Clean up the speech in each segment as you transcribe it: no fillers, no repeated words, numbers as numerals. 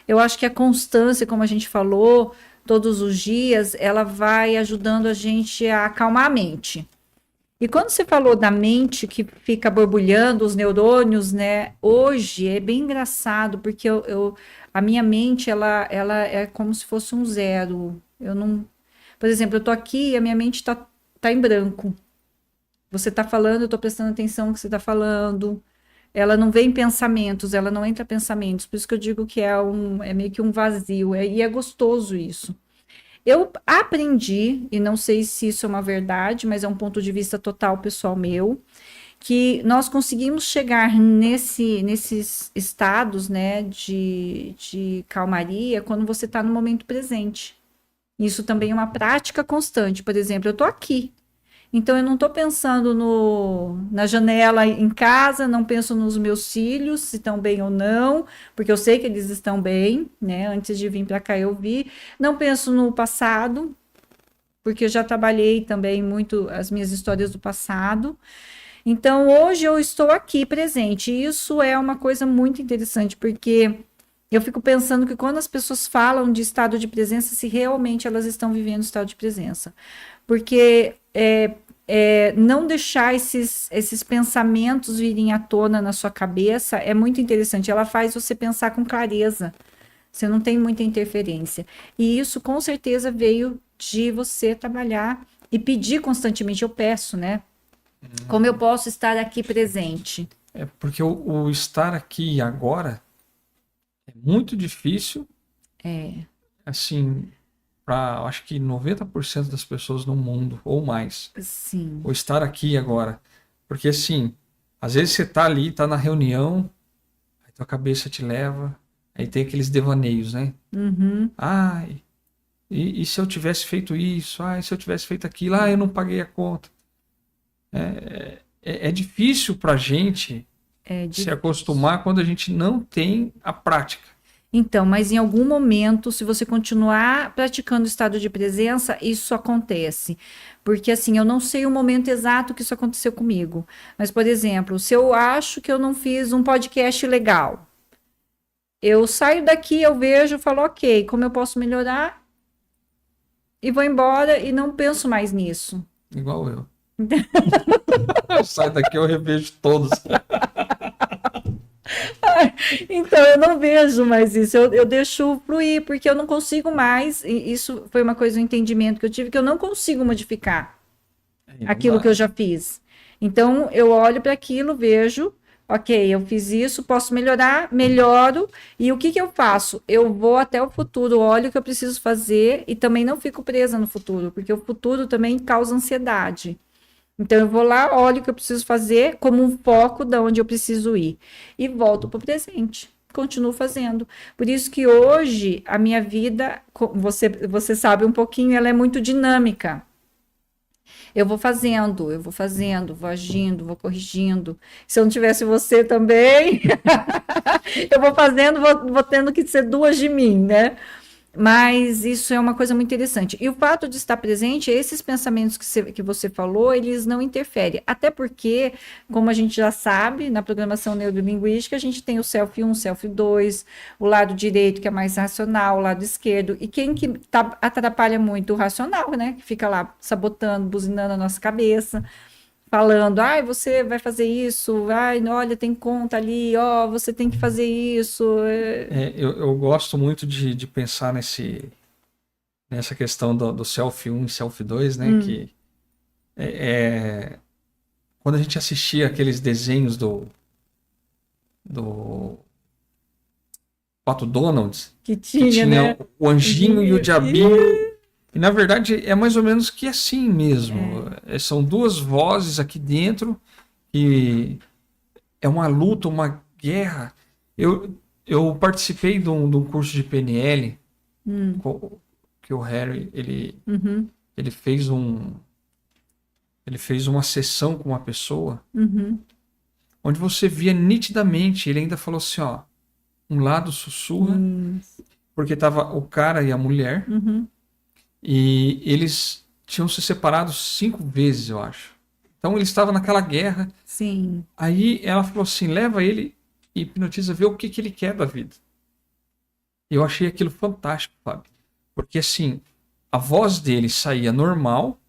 eu acho que a constância, como a gente falou, todos os dias, ela vai ajudando a gente a acalmar a mente. E quando você falou da mente que fica borbulhando, os neurônios, né? Hoje é bem engraçado, porque a minha mente, ela é como se fosse um zero. Eu não. Por exemplo, eu tô aqui e a minha mente tá em branco. Você tá falando, eu tô prestando atenção no que você tá falando. Ela não vem pensamentos, ela não entra pensamentos. Por isso que eu digo que é meio que um vazio. E é gostoso isso. Eu aprendi, e não sei se isso é uma verdade, mas é um ponto de vista total pessoal meu, que nós conseguimos chegar nesses estados, né, de calmaria quando você está no momento presente. Isso também é uma prática constante. Por exemplo, eu estou aqui. Então, eu não estou pensando na janela em casa, não penso nos meus filhos, se estão bem ou não, porque eu sei que eles estão bem, né? Antes de vir para cá, eu vi. Não penso no passado, porque eu já trabalhei também muito as minhas histórias do passado. Então, hoje eu estou aqui presente. E isso é uma coisa muito interessante, porque eu fico pensando que quando as pessoas falam de estado de presença, se realmente elas estão vivendo estado de presença. Porque não deixar esses pensamentos virem à tona na sua cabeça é muito interessante. Ela faz você pensar com clareza. Você não tem muita interferência. E isso com certeza veio de você trabalhar e pedir constantemente. Eu peço, né? Como eu posso estar aqui presente? É porque o estar aqui e agora é muito difícil, É, assim, para acho que 90% das pessoas no mundo ou mais. sim. O estar aqui e agora. Porque assim, às vezes você tá ali, tá na reunião, aí tua cabeça te leva, aí tem aqueles devaneios, né? Uhum. Ai, e se eu tivesse feito isso? Ai, se eu tivesse feito aquilo? Ah, eu não paguei a conta. É difícil pra gente É se difícil. acostumar quando a gente não tem a prática. Então, mas em algum momento, se você continuar praticando o estado de presença, isso acontece. Porque assim, eu não sei o momento exato que isso aconteceu comigo. Mas, por exemplo, se eu acho que eu não fiz um podcast legal, eu saio daqui, eu vejo, falo, ok, como eu posso melhorar? E vou embora e não penso mais nisso. Igual eu. Eu saio daqui, eu revejo todos. Então, eu não vejo mais isso, eu deixo fluir, porque eu não consigo mais. E isso foi uma coisa, um entendimento que eu tive, que eu não consigo modificar Aí não aquilo que eu dá. já fiz. Então, eu olho para aquilo, vejo, ok, eu fiz isso, posso melhorar, melhoro. E o que, que eu faço? Eu vou até o futuro, olho o que eu preciso fazer e também não fico presa no futuro, porque o futuro também causa ansiedade. Então, eu vou lá, olho o que eu preciso fazer como um foco de onde eu preciso ir e volto para o presente. Continuo fazendo. Por isso que hoje a minha vida, você sabe um pouquinho, ela é muito dinâmica. Eu vou fazendo, vou agindo, vou corrigindo. Se eu não tivesse você também, eu vou fazendo, vou tendo que ser duas de mim, né? Mas isso é uma coisa muito interessante. E o fato de estar presente, esses pensamentos que você falou, eles não interferem. Até porque, como a gente já sabe, na programação neurolinguística, a gente tem o self 1, self 2, o lado direito, que é mais racional, o lado esquerdo. E quem que atrapalha muito? O racional, né? Que fica lá sabotando, buzinando a nossa cabeça falando, ai, você vai fazer isso, ai, olha, tem conta ali, ó, você tem que fazer isso. Eu gosto muito de pensar nessa questão do Self 1 e Self 2, né? Que é, quando a gente assistia aqueles desenhos do Pato Donald, Que que tinha, tinha né? o anjinho e o diabinho. Ih, E na verdade é mais ou menos que assim mesmo. São duas vozes aqui dentro e é uma luta, uma guerra. Eu participei de um curso de PNL que o Harry uhum, ele fez ele fez uma sessão com uma pessoa uhum, onde você via nitidamente, ele ainda falou assim, ó, um lado sussurra, hum, porque tava o cara e a mulher, uhum, e eles tinham se separado 5 vezes, eu acho. Então eles estavam naquela guerra. sim, Aí ela falou assim, leva ele e hipnotiza, vê o que ele quer da vida. Eu achei aquilo fantástico, Fábio. Porque assim, a voz dele saía normal,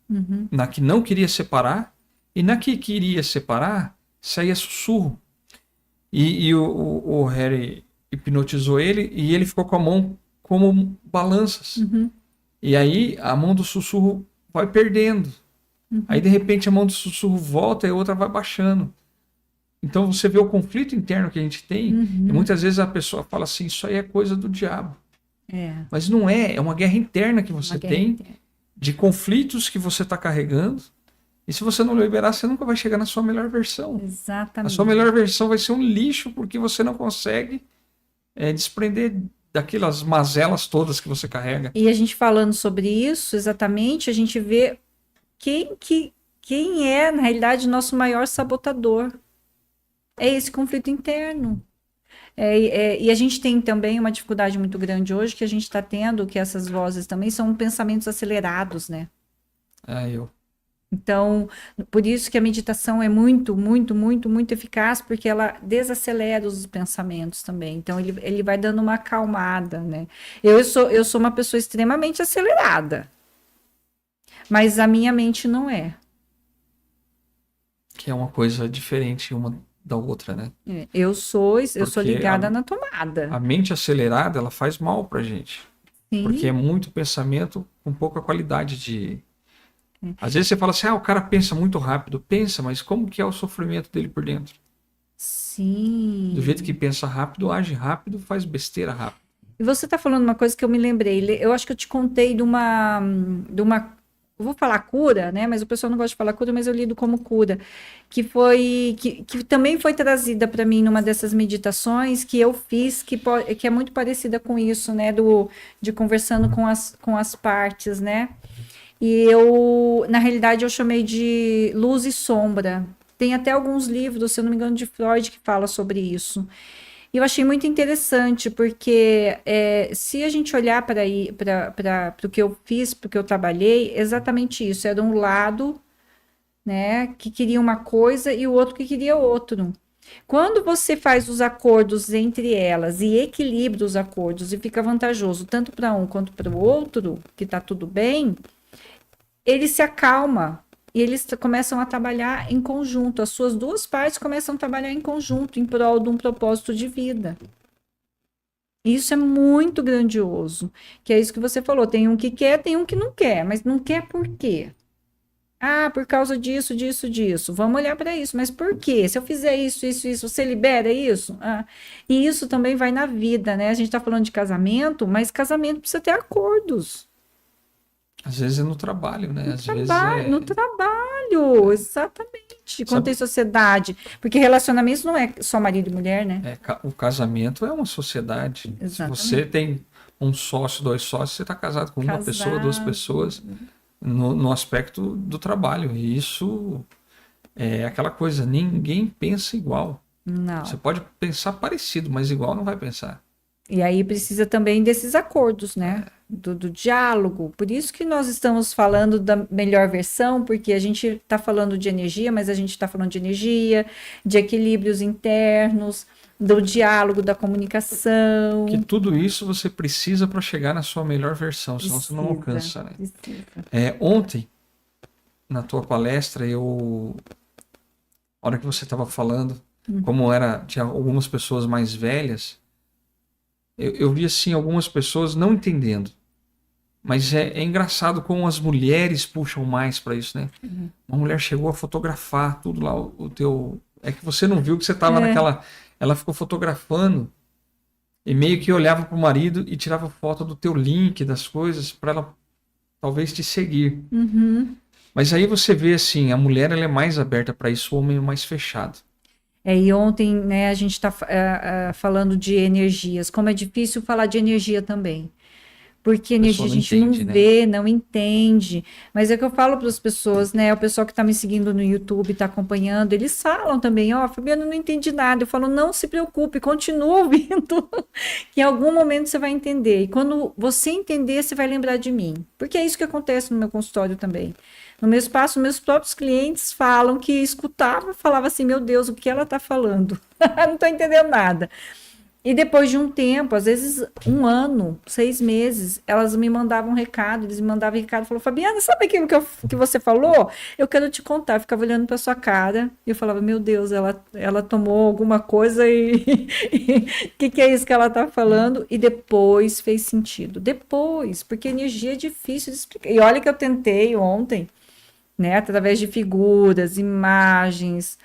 na que não queria separar, e na que queria separar, saía sussurro. E o Harry hipnotizou ele e ele ficou com a mão como balanças. E aí a mão do sussurro vai perdendo. Aí de repente a mão do sussurro volta e a outra vai baixando. Então você vê o conflito interno que a gente tem, e muitas vezes a pessoa fala assim, isso aí é coisa do diabo. Mas não é, é uma guerra interna que você tem, de conflitos que você está carregando, e se você não liberar, você nunca vai chegar na sua melhor versão. Exatamente. A sua melhor versão vai ser um lixo, porque você não consegue desprender daquelas mazelas todas que você carrega. E a gente falando sobre isso, exatamente, a gente vê quem é, na realidade, nosso maior sabotador. É esse conflito interno. E a gente tem também uma dificuldade muito grande hoje que a gente está tendo, que essas vozes também são pensamentos acelerados, né? Então, por isso que a meditação é muito, muito, muito, muito eficaz, porque ela desacelera os pensamentos também. Então, ele vai dando uma acalmada, né? Eu sou uma pessoa extremamente acelerada, mas a minha mente não é. Que é uma coisa diferente uma da outra, né? Eu sou ligada na tomada. A mente acelerada, ela faz mal pra gente. Sim. Porque é muito pensamento com pouca qualidade de... Às vezes você fala assim, o cara pensa muito rápido. Pensa, mas como que é o sofrimento dele por dentro? Sim. Do jeito que pensa rápido, age rápido, faz besteira rápido. E você tá falando uma coisa que eu me lembrei. Eu acho que eu te contei de uma eu vou falar cura, né? Mas o pessoal não gosta de falar cura, mas eu lido como cura. Que também foi trazida para mim numa dessas meditações que eu fiz, que é muito parecida com isso, né? De conversando com as partes, né? E na realidade, eu chamei de luz e sombra. Tem até alguns livros, se eu não me engano, de Freud que fala sobre isso. E eu achei muito interessante, porque se a gente olhar para o que eu fiz, para o que eu trabalhei, exatamente isso. Era um lado, né, que queria uma coisa e o outro que queria outro. Quando você faz os acordos entre elas e equilibra os acordos e fica vantajoso tanto para um quanto para o outro, que está tudo bem, ele se acalma. E eles começam a trabalhar em conjunto. As suas duas partes começam a trabalhar em conjunto, em prol de um propósito de vida. Isso é muito grandioso. Que é isso que você falou. Tem um que quer, tem um que não quer. Mas não quer por quê? Por causa disso, disso, disso. Vamos olhar para isso. Mas por quê? Se eu fizer isso, isso, isso, você libera isso? E isso também vai na vida, né? A gente está falando de casamento, mas casamento precisa ter acordos. Às vezes é no trabalho, né? No trabalho, exatamente. Quando tem sociedade. Porque relacionamento não é só marido e mulher, né? O casamento é uma sociedade. Exatamente. Se você tem um sócio, 2 sócios, você está casado com uma pessoa, 2 pessoas, no aspecto do trabalho. E isso é aquela coisa, ninguém pensa igual. Não. Você pode pensar parecido, mas igual não vai pensar. E aí precisa também desses acordos, né? Do diálogo. Por isso que nós estamos falando da melhor versão, porque a gente está falando de energia, mas a gente está falando de energia, de equilíbrios internos, do diálogo, da comunicação. Que tudo isso você precisa para chegar na sua melhor versão, senão você não alcança, né? Ontem, na tua palestra, a hora que você estava falando, como tinha algumas pessoas mais velhas, eu vi assim algumas pessoas não entendendo, mas é engraçado como as mulheres puxam mais para isso, né? Uma mulher chegou a fotografar tudo lá, o teu... É que você não viu que você estava naquela... Ela ficou fotografando e meio que olhava para o marido e tirava foto do teu link, das coisas, para ela talvez te seguir. Mas aí você vê assim, a mulher ela é mais aberta para isso, o homem é mais fechado. E ontem, né, a gente está falando de energias. Como é difícil falar de energia também. Porque energia a gente não vê, não entende. Mas é que eu falo para as pessoas, né? O pessoal que está me seguindo no YouTube, está acompanhando, eles falam também, Fabiana, eu não entendi nada. Eu falo, não se preocupe, continua ouvindo. Que em algum momento você vai entender. E quando você entender, você vai lembrar de mim. Porque é isso que acontece no meu consultório também. No meu espaço, meus próprios clientes falam que escutava, falava assim, meu Deus, o que ela está falando? Não estou entendendo nada. E depois de um tempo, às vezes 1 ano, 6 meses, elas me mandavam um recado, eles me mandavam recado, falavam, Fabiana, sabe aquilo que você falou? Eu quero te contar. Eu ficava olhando para sua cara e eu falava, meu Deus, ela tomou alguma coisa e o que é isso que ela está falando? E depois fez sentido. Depois, porque energia é difícil de explicar. E olha que eu tentei ontem, né, através de figuras, imagens,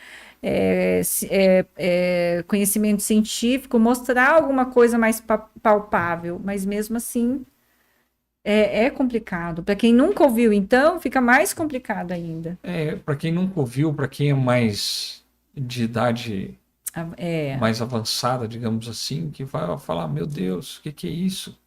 conhecimento científico, mostrar alguma coisa mais palpável, mas mesmo assim é complicado. Para quem nunca ouviu, então, fica mais complicado ainda. Para quem nunca ouviu, para quem é mais de idade É, mais avançada, digamos assim, que vai falar, meu Deus, o que é isso?